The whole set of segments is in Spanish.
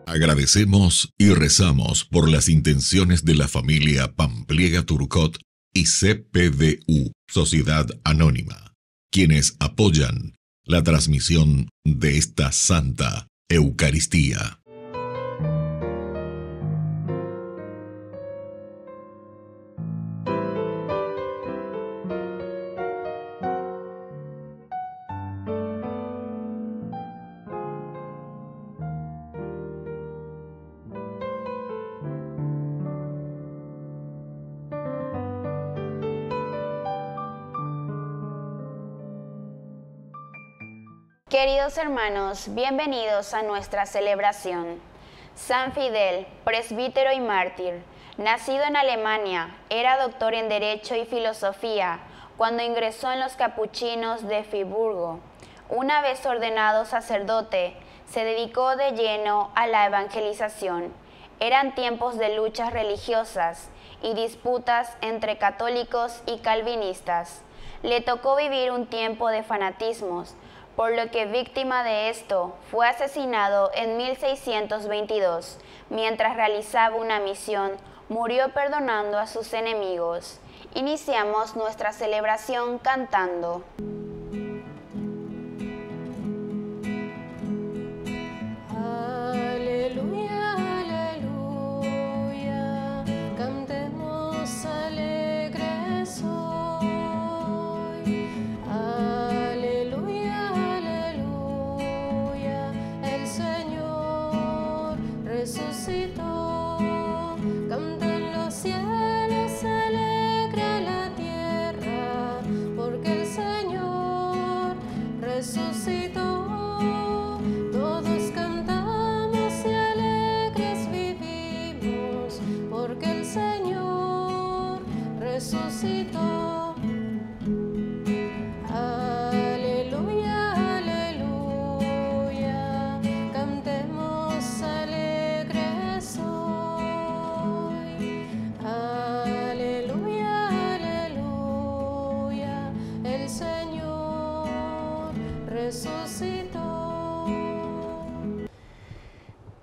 Agradecemos y rezamos por las intenciones de la familia Pampliega Turcot y CPDU, Sociedad Anónima, quienes apoyan la transmisión de esta Santa Eucaristía. Queridos hermanos, bienvenidos a nuestra celebración. San Fidel, presbítero y mártir, nacido en Alemania, era doctor en Derecho y Filosofía cuando ingresó en los capuchinos de Friburgo. Una vez ordenado sacerdote, se dedicó de lleno a la evangelización. Eran tiempos de luchas religiosas y disputas entre católicos y calvinistas. Le tocó vivir un tiempo de fanatismos, por lo que víctima de esto fue asesinado en 1622. Mientras realizaba una misión, murió perdonando a sus enemigos. Iniciamos nuestra celebración cantando.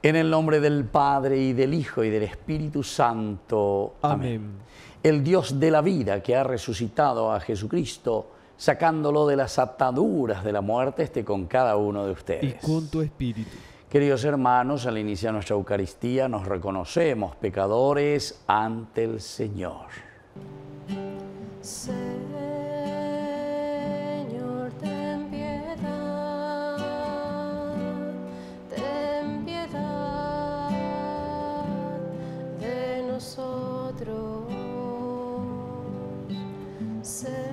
En el nombre del Padre, y del Hijo, y del Espíritu Santo. Amén. El Dios de la vida, que ha resucitado a Jesucristo, sacándolo de las ataduras de la muerte, esté con cada uno de ustedes. Y con tu espíritu. Queridos hermanos, al iniciar nuestra Eucaristía, nos reconocemos pecadores ante el Señor. Señor, ten piedad, de nosotros. Señor,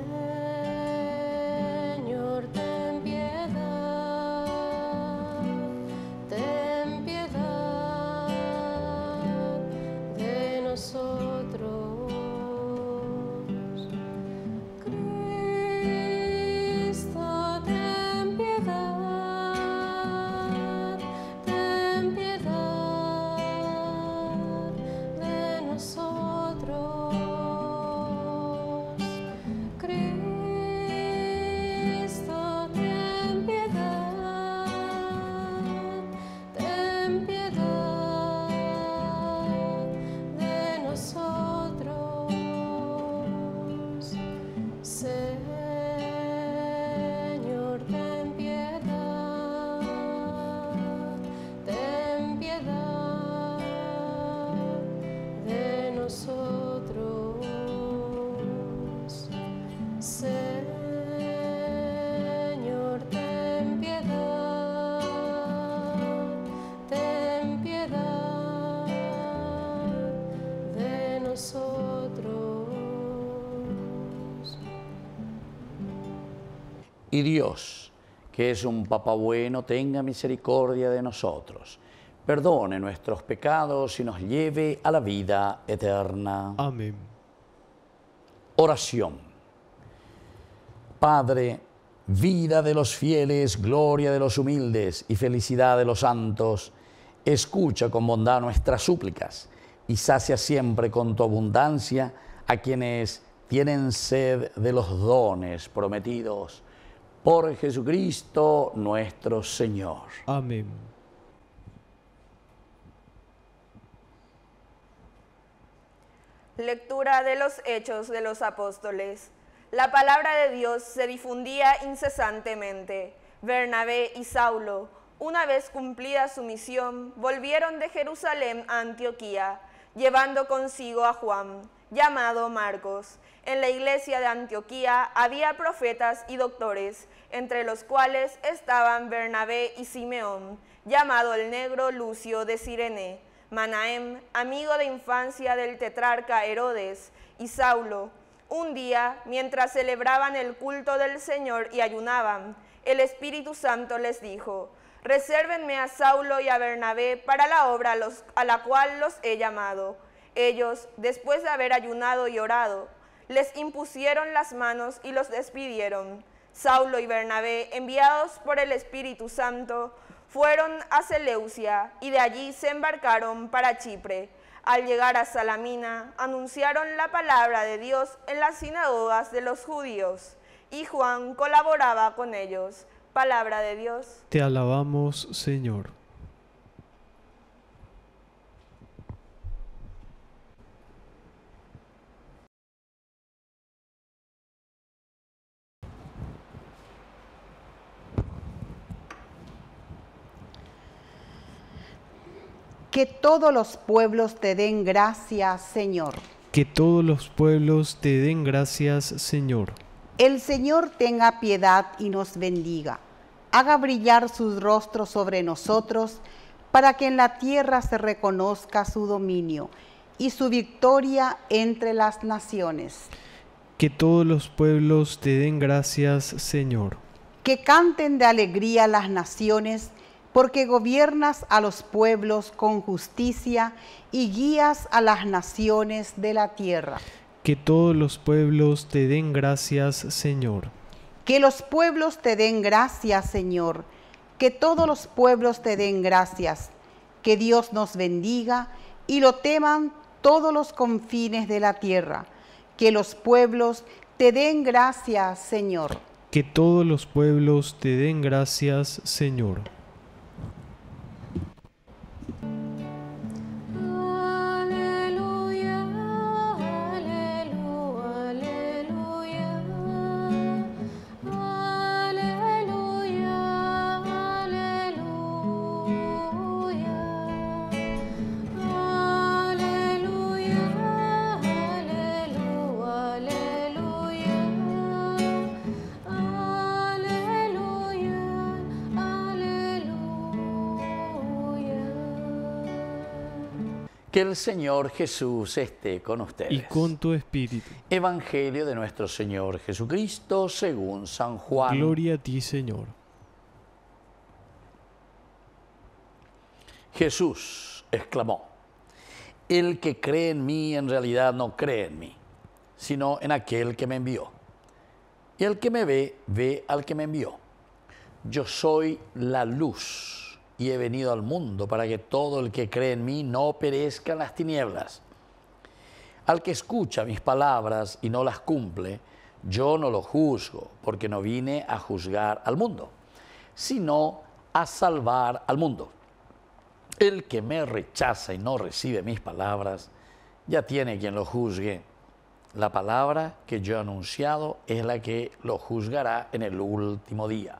ten piedad de nosotros. Y Dios, que es un Papá bueno, tenga misericordia de nosotros, perdone nuestros pecados y nos lleve a la vida eterna. Amén. Oración. Padre, vida de los fieles, gloria de los humildes y felicidad de los santos, escucha con bondad nuestras súplicas y sacia siempre con tu abundancia a quienes tienen sed de los dones prometidos. Por Jesucristo nuestro Señor. Amén. Lectura de los Hechos de los Apóstoles. La palabra de Dios se difundía incesantemente. Bernabé y Saulo, una vez cumplida su misión, volvieron de Jerusalén a Antioquía, llevando consigo a Juan, llamado Marcos. En la iglesia de Antioquía había profetas y doctores, entre los cuales estaban Bernabé y Simeón, llamado el negro Lucio de Cirene, Manahem, amigo de infancia del tetrarca Herodes, y Saulo. Un día, mientras celebraban el culto del Señor y ayunaban, el Espíritu Santo les dijo: resérvenme a Saulo y a Bernabé para la obra a la cual los he llamado. Ellos, después de haber ayunado y orado, les impusieron las manos y los despidieron. Saulo y Bernabé, enviados por el Espíritu Santo, fueron a Seleucia y de allí se embarcaron para Chipre. Al llegar a Salamina, anunciaron la palabra de Dios en las sinagogas de los judíos, y Juan colaboraba con ellos. Palabra de Dios. Te alabamos, Señor. Que todos los pueblos te den gracias, Señor. Que todos los pueblos te den gracias, Señor. El Señor tenga piedad y nos bendiga. Haga brillar sus rostros sobre nosotros, para que en la tierra se reconozca su dominio y su victoria entre las naciones. Que todos los pueblos te den gracias, Señor. Que canten de alegría las naciones, porque gobiernas a los pueblos con justicia y guías a las naciones de la tierra. Que todos los pueblos te den gracias, Señor. Que los pueblos te den gracias, Señor. Que todos los pueblos te den gracias. Que Dios nos bendiga y lo teman todos los confines de la tierra. Que los pueblos te den gracias, Señor. Que todos los pueblos te den gracias, Señor. Que el Señor Jesús esté con ustedes. Y con tu espíritu. Evangelio de nuestro Señor Jesucristo según San Juan. Gloria a ti, Señor. Jesús exclamó: el que cree en mí en realidad no cree en mí, sino en aquel que me envió. Y el que me ve, ve al que me envió. Yo soy la luz y he venido al mundo para que todo el que cree en mí no perezca en las tinieblas. Al que escucha mis palabras y no las cumple, yo no lo juzgo, porque no vine a juzgar al mundo, sino a salvar al mundo. El que me rechaza y no recibe mis palabras, ya tiene quien lo juzgue. La palabra que yo he anunciado es la que lo juzgará en el último día.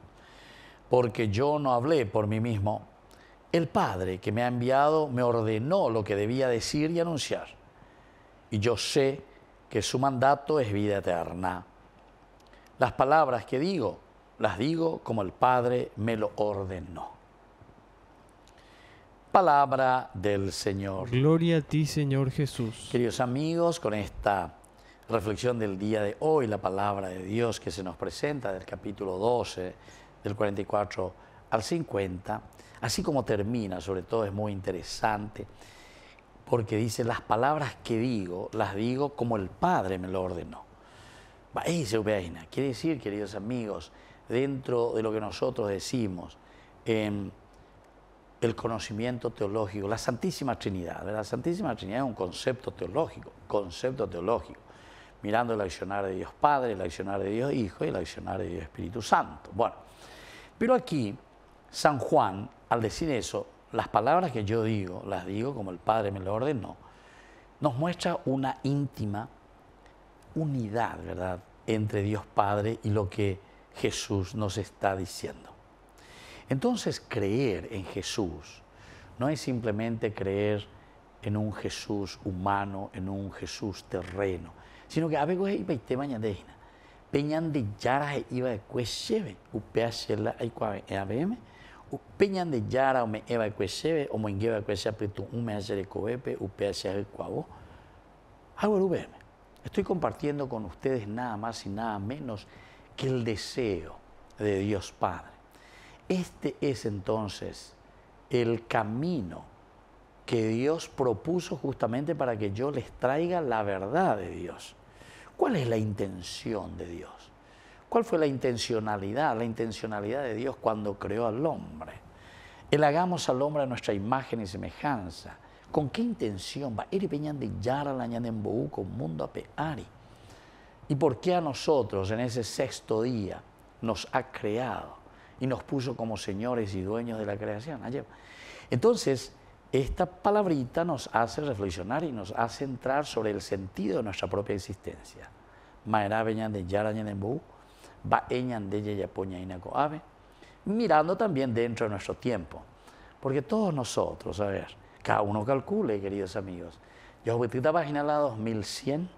Porque yo no hablé por mí mismo. El Padre que me ha enviado me ordenó lo que debía decir y anunciar. Y yo sé que su mandato es vida eterna. Las palabras que digo, las digo como el Padre me lo ordenó. Palabra del Señor. Gloria a ti, Señor Jesús. Queridos amigos, con esta reflexión del día de hoy, la palabra de Dios que se nos presenta del capítulo 12, del 44 al 50, así como termina, sobre todo es muy interesante, porque dice, las palabras que digo, las digo como el Padre me lo ordenó. Quiere decir, queridos amigos, dentro de lo que nosotros decimos, el conocimiento teológico, la Santísima Trinidad. La Santísima Trinidad es un concepto teológico, mirando el accionar de Dios Padre, el accionar de Dios Hijo y el accionar de Dios Espíritu Santo. Bueno, pero aquí San Juan, al decir eso, las palabras que yo digo, las digo como el Padre me lo ordenó, nos muestra una íntima unidad, ¿verdad?, entre Dios Padre y lo que Jesús nos está diciendo. Entonces, creer en Jesús no es simplemente creer en un Jesús humano, en un Jesús terreno, sino que a veces iba a ir mañana peñan de yara iba de cuecheve, upea shela ay cuave abm, peñan de yara o me eva de cuecheve o me ingeva de cuecheve apretu un me hace de coepe, upea shela cuavo. Algo UBM. Estoy compartiendo con ustedes nada más y nada menos que el deseo de Dios Padre. Este es entonces el camino que Dios propuso justamente para que yo les traiga la verdad de Dios. ¿Cuál es la intención de Dios? ¿Cuál fue la intencionalidad? La intencionalidad de Dios cuando creó al hombre. El hagamos al hombre a nuestra imagen y semejanza. ¿Con qué intención va? Eri peñan de yara la ñan en boú con mundo apeari. ¿Y por qué a nosotros en ese sexto día nos ha creado y nos puso como señores y dueños de la creación? Entonces, esta palabrita nos hace reflexionar y nos hace entrar sobre el sentido de nuestra propia existencia. Maera peñan de yara ñan en boú, va eñan de yayapoña inaco ave, mirando también dentro de nuestro tiempo. Porque todos nosotros, a ver, cada uno calcule, queridos amigos. Yo voy a página la 2100,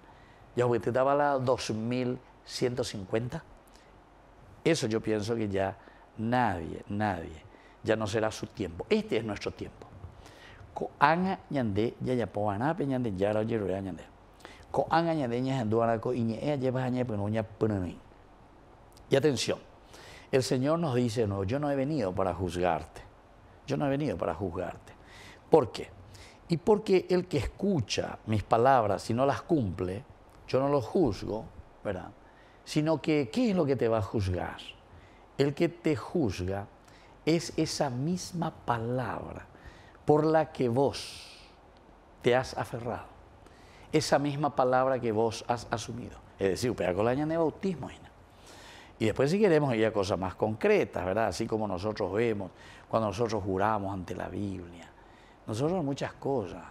yo voy a la 2150. Eso yo pienso que ya nadie, ya no será su tiempo. Este es nuestro tiempo. Koanga ñande yayapoana pe ñande yara yeruya ñande. Koanga ñande ñanduara ko iñe lleva ñe penuña punami. Y atención, el Señor nos dice, no, yo no he venido para juzgarte. Yo no he venido para juzgarte. ¿Por qué? Y porque el que escucha mis palabras y no las cumple, yo no lo juzgo, ¿verdad? Sino que, ¿qué es lo que te va a juzgar? El que te juzga es esa misma palabra por la que vos te has aferrado. Esa misma palabra que vos has asumido. Es decir, upea con la ña de bautismo. Y después si queremos ir a cosas más concretas, ¿verdad? Así como nosotros vemos cuando nosotros juramos ante la Biblia. Nosotros muchas cosas,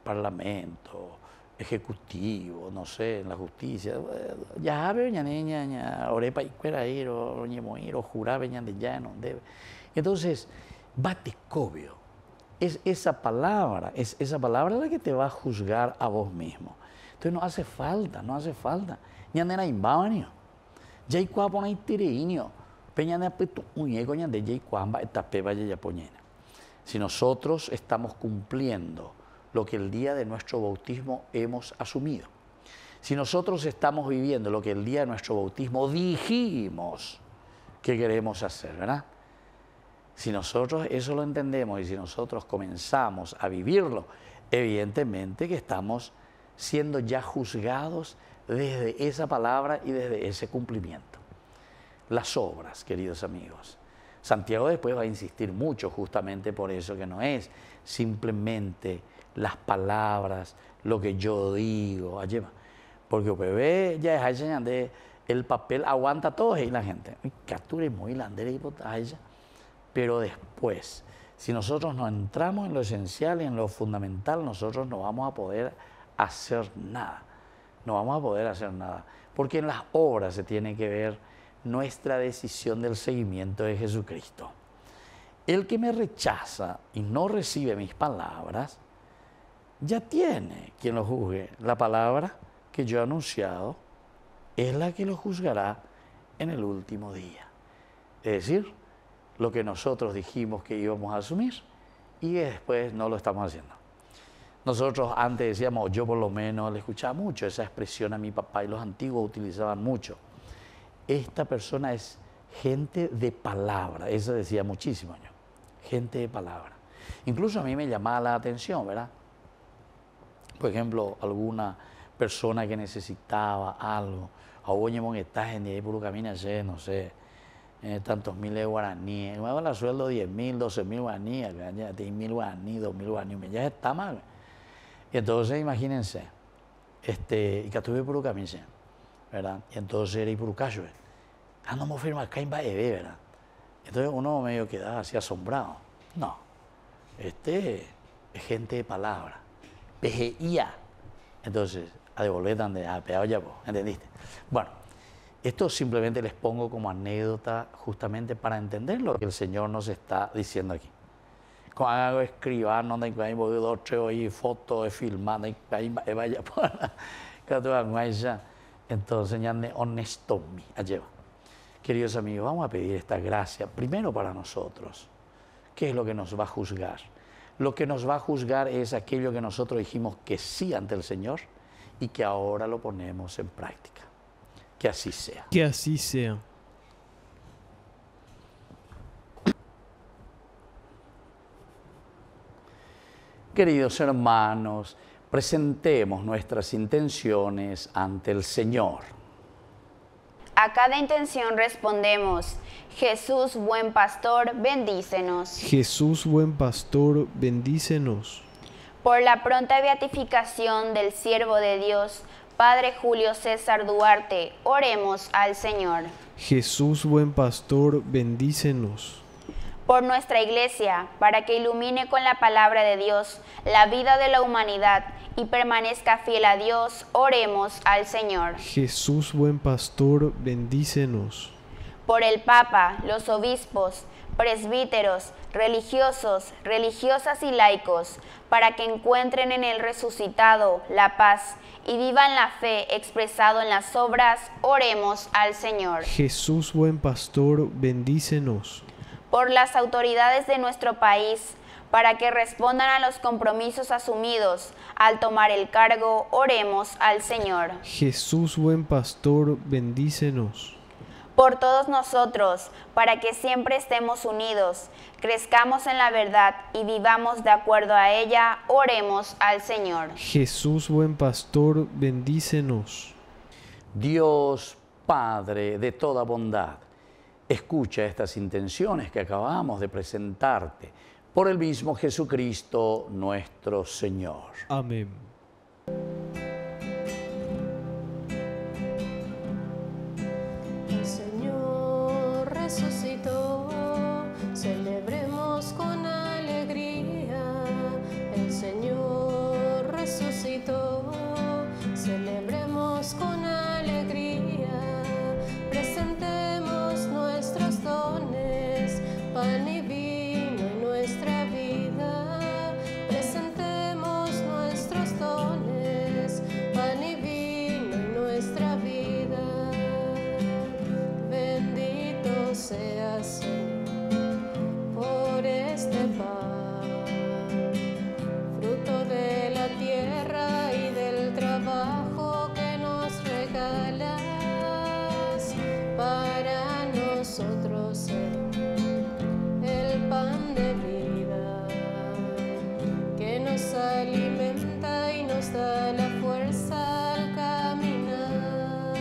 parlamento, ejecutivo, no sé, en la justicia, ya habe ña orepa y cuera ir o ñemoir o jurabe ña de ya no debe. Entonces, batecobio, es esa palabra la que te va a juzgar a vos mismo. Entonces no hace falta. Ña nena imbaño. Ya hay cuá pona itireño, peña de apetu uñego ña de ya cuamba etapeba ya poñena. Si nosotros estamos cumpliendo lo que el día de nuestro bautismo hemos asumido, si nosotros estamos viviendo lo que el día de nuestro bautismo dijimos que queremos hacer, ¿verdad? Si nosotros eso lo entendemos y si nosotros comenzamos a vivirlo, evidentemente que estamos siendo ya juzgados desde esa palabra y desde ese cumplimiento. Las obras, queridos amigos. Santiago después va a insistir mucho justamente por eso, que no es simplemente las palabras, lo que yo digo, porque bebé ya es de el papel aguanta todo y la gente, captura muy pero después, si nosotros no entramos en lo esencial y en lo fundamental, nosotros no vamos a poder hacer nada, porque en las obras se tiene que ver nuestra decisión del seguimiento de Jesucristo. El que me rechaza y no recibe mis palabras, ya tiene quien lo juzgue. La palabra que yo he anunciado es la que lo juzgará en el último día. Es decir, lo que nosotros dijimos que íbamos a asumir y después no lo estamos haciendo. Nosotros antes decíamos, yo por lo menos le escuchaba mucho esa expresión a mi papá y los antiguos utilizaban mucho. Esta persona es gente de palabra, eso decía muchísimo yo, gente de palabra. Incluso a mí me llamaba la atención, ¿verdad? Por ejemplo, alguna persona que necesitaba algo, a oye, monetaje, ni ahí por camino, no sé, tantos miles de guaraníes, me daban el sueldo 10.000, 12.000 guaraníes, 10.000 guaraníes, 2.000 guaraníes, ya está mal. Y entonces imagínense, y que estuve por camino, ¿verdad? Y entonces era y por cacho, no me firma acá en Baebe, ¿verdad? Entonces uno medio quedaba así asombrado. No, es gente de palabra. PGIA, Entonces, a devolver donde ha pegado ya vos, ¿entendiste? Bueno, esto simplemente les pongo como anécdota justamente para entender lo que el Señor nos está diciendo aquí. Cuando escriban, no hay que dos, tres fotos de filmar, no hay que vaya para cada vez entonces ya honesto mi lleva. Queridos amigos, vamos a pedir esta gracia primero para nosotros. ¿Qué es lo que nos va a juzgar? Lo que nos va a juzgar es aquello que nosotros dijimos que sí ante el Señor y que ahora lo ponemos en práctica. Que así sea. Que así sea. Queridos hermanos, presentemos nuestras intenciones ante el Señor. A cada intención respondemos: Jesús, buen pastor, bendícenos. Jesús, buen pastor, bendícenos. Por la pronta beatificación del siervo de Dios, Padre Julio César Duarte, oremos al Señor. Jesús, buen pastor, bendícenos. Por nuestra Iglesia, para que ilumine con la palabra de Dios la vida de la humanidad y permanezca fiel a Dios, oremos al Señor. Jesús, buen pastor, bendícenos. Por el Papa, los obispos, presbíteros, religiosos, religiosas y laicos, para que encuentren en el resucitado la paz y vivan la fe expresado en las obras, oremos al Señor. Jesús, buen pastor, bendícenos. Por las autoridades de nuestro país, para que respondan a los compromisos asumidos al tomar el cargo, oremos al Señor. Jesús, buen pastor, bendícenos. Por todos nosotros, para que siempre estemos unidos, crezcamos en la verdad y vivamos de acuerdo a ella, oremos al Señor. Jesús, buen pastor, bendícenos. Dios, Padre de toda bondad, escucha estas intenciones que acabamos de presentarte por el mismo Jesucristo nuestro Señor. Amén. El Señor resucitó, celebremos con alegría. El Señor resucitó, celebremos con alegría. Presentemos nuestros dones, pan y vino en nuestra vida. Presentemos nuestros dones, pan y vino en nuestra vida. Bendito seas por este pan, fruto de la tierra y del trabajo que nos regalas, para nosotros el pan de vida que nos alimenta y nos da la fuerza al caminar.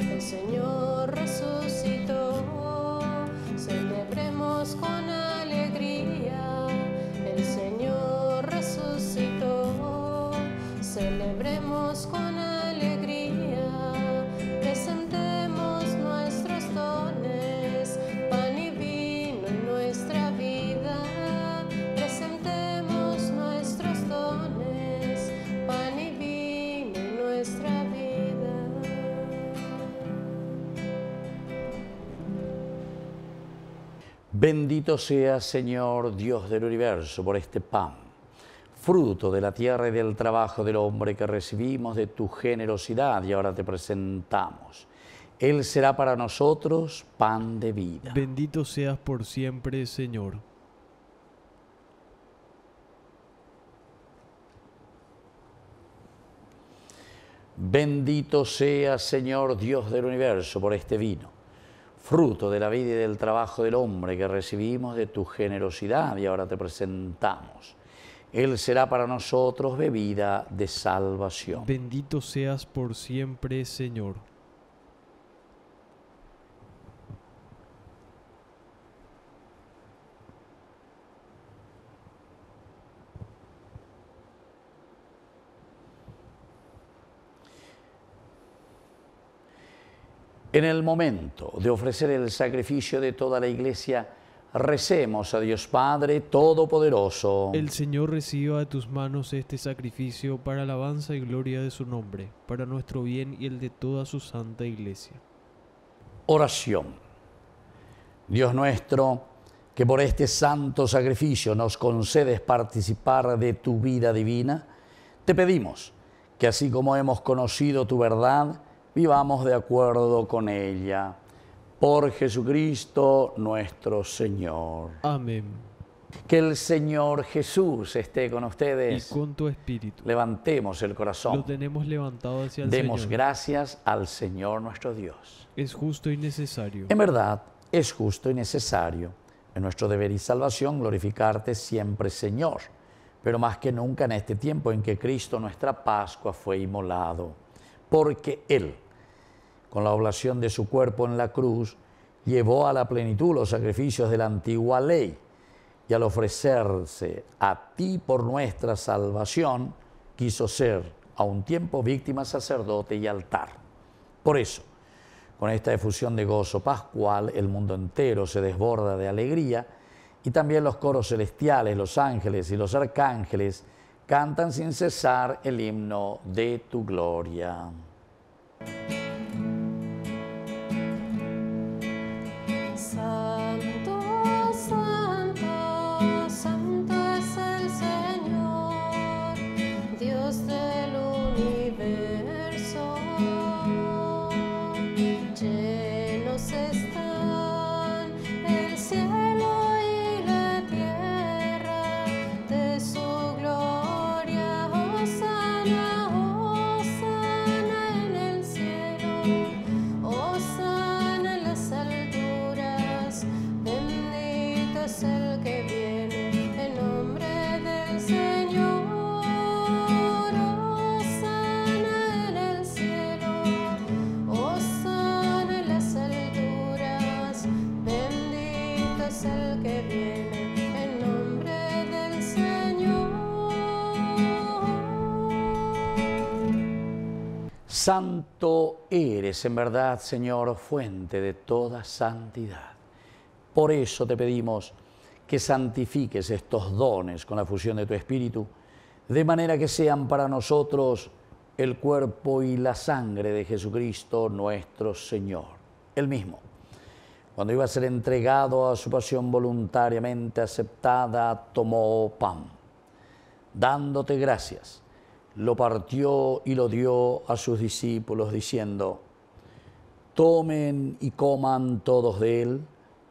El Señor resucitó, celebremos con alegría. El Señor resucitó, celebremos con alegría. Presentemos nuestros dones, pan y vino en nuestra vida. Presentemos nuestros dones, pan y vino en nuestra vida. Bendito seas, Señor, Dios del universo, por este pan, fruto de la tierra y del trabajo del hombre que recibimos de tu generosidad y ahora te presentamos. Él será para nosotros pan de vida. Bendito seas por siempre, Señor. Bendito seas, Señor, Dios del universo, por este vino, fruto de la vida y del trabajo del hombre que recibimos de tu generosidad y ahora te presentamos. Él será para nosotros bebida de salvación. Bendito seas por siempre, Señor. En el momento de ofrecer el sacrificio de toda la Iglesia, Recemos a Dios Padre Todopoderoso. El Señor reciba de tus manos este sacrificio para alabanza y gloria de su nombre, para nuestro bien y el de toda su santa Iglesia. Oración. Dios nuestro, que por este santo sacrificio nos concedes participar de tu vida divina, te pedimos que así como hemos conocido tu verdad, vivamos de acuerdo con ella. Por Jesucristo nuestro Señor. Amén. Que el Señor Jesús esté con ustedes. Y con tu espíritu. Levantemos el corazón. Lo tenemos levantado hacia el Demos Señor. gracias al Señor nuestro Dios. Es justo y necesario. En verdad, es justo y necesario, en nuestro deber y salvación, glorificarte siempre, Señor, pero más que nunca en este tiempo en que Cristo, nuestra Pascua, fue inmolado, porque Él, con la oblación de su cuerpo en la cruz, llevó a la plenitud los sacrificios de la antigua ley, y al ofrecerse a ti por nuestra salvación, quiso ser a un tiempo víctima, sacerdote y altar. Por eso, con esta efusión de gozo pascual, el mundo entero se desborda de alegría, y también los coros celestiales, los ángeles y los arcángeles cantan sin cesar el himno de tu gloria. Santo, santo, santo es el Señor, Dios del universo. Llenos están el cielo y la tierra de su gloria. Hosana, hosana en el cielo, hosana en las alturas. Bendito es el que viene en nombre del Señor. Hosana en el cielo, hosana en las alturas. Bendito es el que viene en nombre del Señor. Santo eres, en verdad, Señor, fuente de toda santidad. Por eso te pedimos que santifiques estos dones con la fusión de tu Espíritu, de manera que sean para nosotros el cuerpo y la sangre de Jesucristo nuestro Señor. Él mismo, cuando iba a ser entregado a su pasión voluntariamente aceptada, tomó pan. Dándote gracias, lo partió y lo dio a sus discípulos, diciendo: tomen y coman todos de él,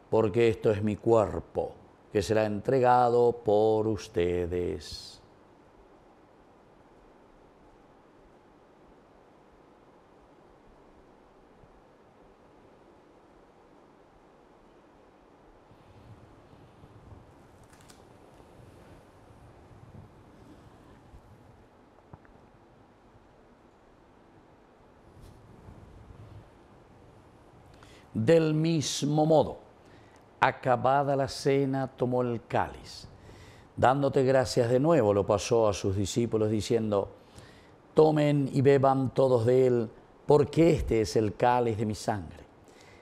porque esto es mi cuerpo, que será entregado por ustedes. Del mismo modo, acabada la cena, tomó el cáliz. Dándote gracias de nuevo, lo pasó a sus discípulos, diciendo: tomen y beban todos de él, porque este es el cáliz de mi sangre.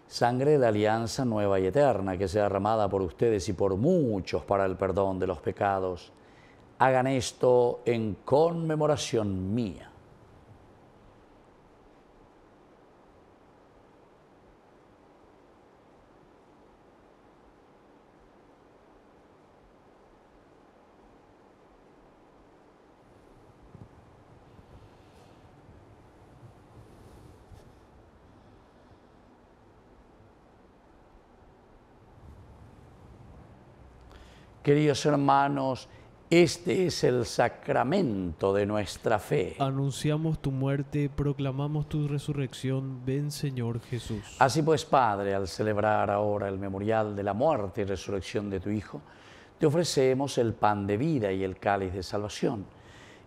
Sangre de la alianza nueva y eterna, que sea derramada por ustedes y por muchos para el perdón de los pecados. Hagan esto en conmemoración mía. Queridos hermanos, este es el sacramento de nuestra fe. Anunciamos tu muerte, proclamamos tu resurrección. Ven, Señor Jesús. Así pues, Padre, al celebrar ahora el memorial de la muerte y resurrección de tu Hijo, te ofrecemos el pan de vida y el cáliz de salvación.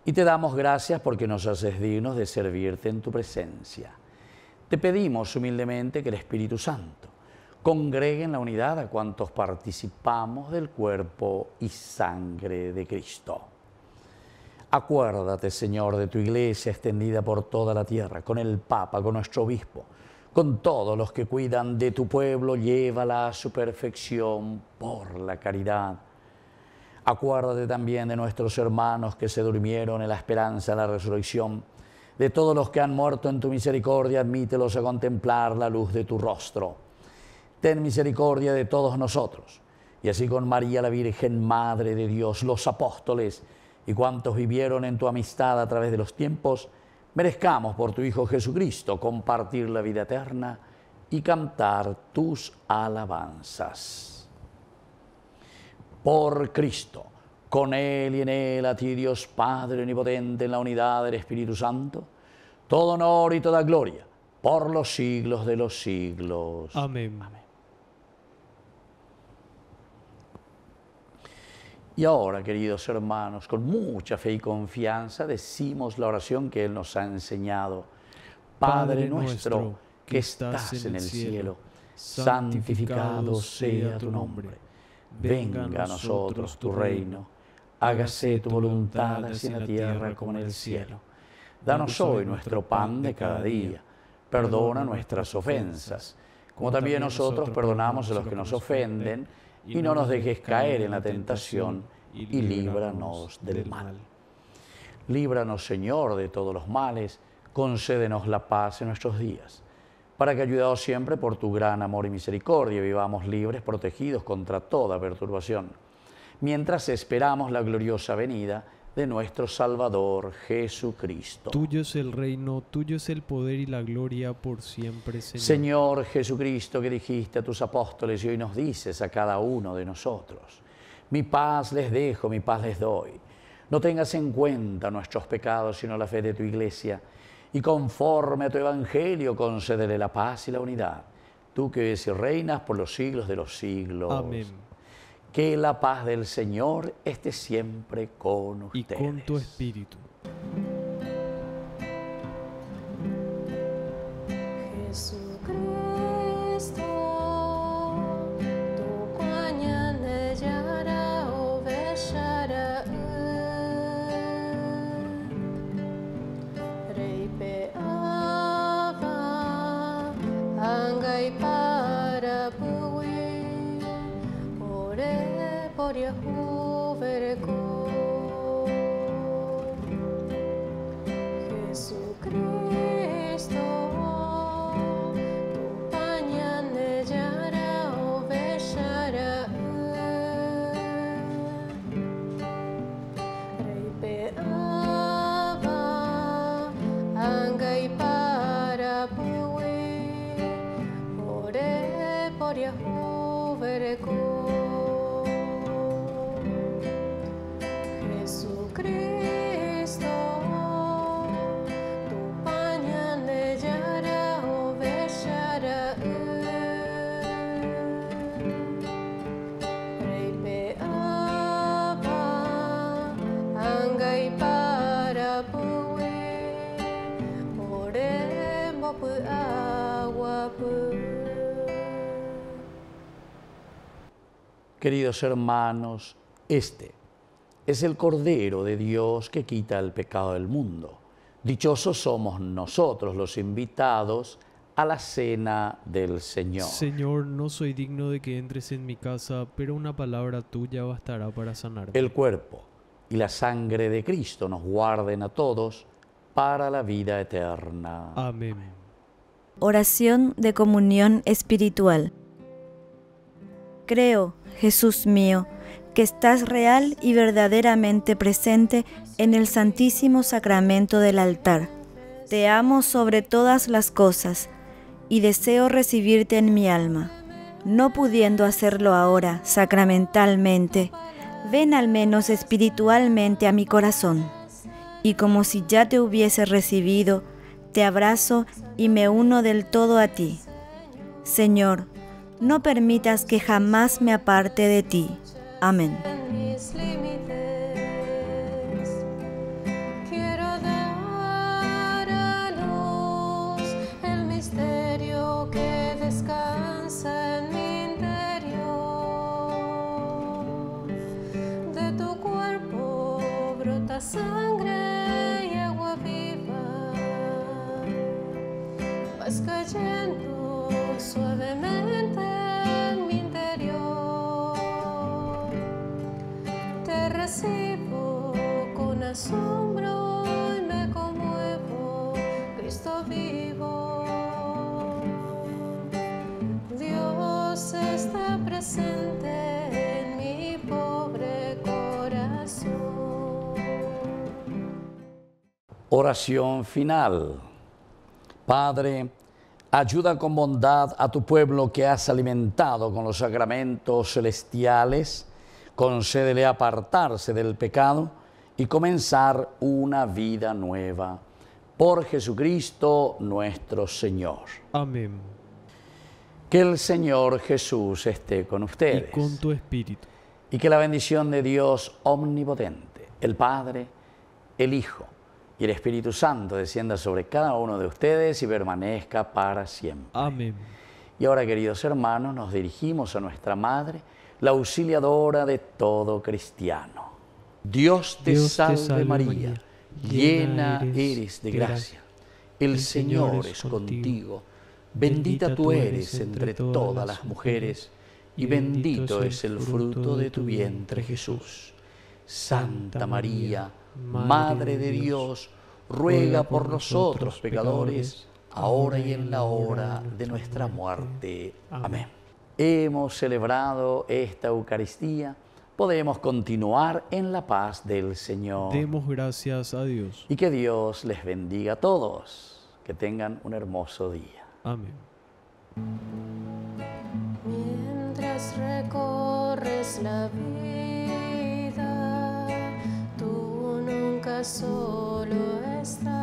Y te damos gracias porque nos haces dignos de servirte en tu presencia. Te pedimos humildemente que el Espíritu Santo congregue en la unidad a cuantos participamos del cuerpo y sangre de Cristo. Acuérdate, Señor, de tu Iglesia extendida por toda la tierra, con el Papa, con nuestro Obispo, con todos los que cuidan de tu pueblo, llévala a su perfección por la caridad. Acuérdate también de nuestros hermanos que se durmieron en la esperanza de la resurrección. De todos los que han muerto en tu misericordia, admítelos a contemplar la luz de tu rostro. Ten misericordia de todos nosotros, y así con María la Virgen, Madre de Dios, los apóstoles y cuantos vivieron en tu amistad a través de los tiempos, merezcamos por tu Hijo Jesucristo compartir la vida eterna y cantar tus alabanzas. Por Cristo, con Él y en Él, a ti Dios Padre omnipotente, en la unidad del Espíritu Santo, todo honor y toda gloria, por los siglos de los siglos. Amén. Amén. Y ahora, queridos hermanos, con mucha fe y confianza, decimos la oración que Él nos ha enseñado. Padre nuestro, que estás en el cielo, santificado sea tu nombre. Venga a nosotros tu reino. Hágase tu voluntad, así en la tierra como en el cielo. Danos hoy nuestro pan de cada día. Perdona nuestras ofensas, como también nosotros perdonamos a los que nos ofenden, y no nos dejes caer en la tentación, y líbranos del mal. Líbranos, Señor, de todos los males, concédenos la paz en nuestros días, para que, ayudados siempre por tu gran amor y misericordia, vivamos libres, protegidos contra toda perturbación, mientras esperamos la gloriosa venida de nuestro Salvador Jesucristo. Tuyo es el reino, tuyo es el poder y la gloria por siempre, Señor. Señor Jesucristo, que dijiste a tus apóstoles y hoy nos dices a cada uno de nosotros: mi paz les dejo, mi paz les doy. No tengas en cuenta nuestros pecados, sino la fe de tu Iglesia, y conforme a tu Evangelio concédele la paz y la unidad. Tú que vives y reinas por los siglos de los siglos. Amén. Que la paz del Señor esté siempre con Y ustedes. con tu espíritu. Jesucristo, tu cañane yara oveshara reipe ava angai para puwi ore por Yahu vereko. Jesucristo, tu pañane yara oveshara reipe ava angai para puwi ore por Yahu vereko. Jesucristo, tu pañane yara oveshara reipe ava angai para puwi ore mopu aguapu. Queridos hermanos, este es el Cordero de Dios que quita el pecado del mundo. Dichosos somos nosotros los invitados a la cena del Señor. Señor, no soy digno de que entres en mi casa, pero una palabra tuya bastará para sanarme. El cuerpo y la sangre de Cristo nos guarden a todos para la vida eterna. Amén. Oración de comunión espiritual. Creo, Jesús mío, que estás real y verdaderamente presente en el Santísimo Sacramento del altar. Te amo sobre todas las cosas y deseo recibirte en mi alma. No pudiendo hacerlo ahora sacramentalmente, ven al menos espiritualmente a mi corazón, y como si ya te hubiese recibido, te abrazo y me uno del todo a ti. Señor, no permitas que jamás me aparte de ti. Amén. Mis límites, quiero dar a luz el misterio que descansa en mi interior. De tu cuerpo brota sangre y agua viva, vas cayendo suavemente en mi interior. Te recibo con asombro y me conmuevo, Cristo vivo. Dios está presente en mi pobre corazón. Oración final. Padre, ayuda con bondad a tu pueblo que has alimentado con los sacramentos celestiales. Concédele apartarse del pecado y comenzar una vida nueva. Por Jesucristo nuestro Señor. Amén. Que el Señor Jesús esté con ustedes. Y con tu espíritu. Y que la bendición de Dios omnipotente, el Padre, el Hijo y el Espíritu Santo descienda sobre cada uno de ustedes y permanezca para siempre. Amén. Y ahora, queridos hermanos, nos dirigimos a nuestra Madre, la auxiliadora de todo cristiano. Dios te salve María, llena eres de gracia. El Señor es contigo. Bendita tú eres entre todas las mujeres, y bendito es el fruto de tu vientre, Jesús. Santa María, Madre de Dios, ruega por nosotros pecadores, ahora y en la hora de nuestra muerte. Amén. Hemos celebrado esta Eucaristía, podemos continuar en la paz del Señor. Demos gracias a Dios. Y que Dios les bendiga a todos, que tengan un hermoso día. Amén. Mientras recorres la vida, tú nunca solo estás.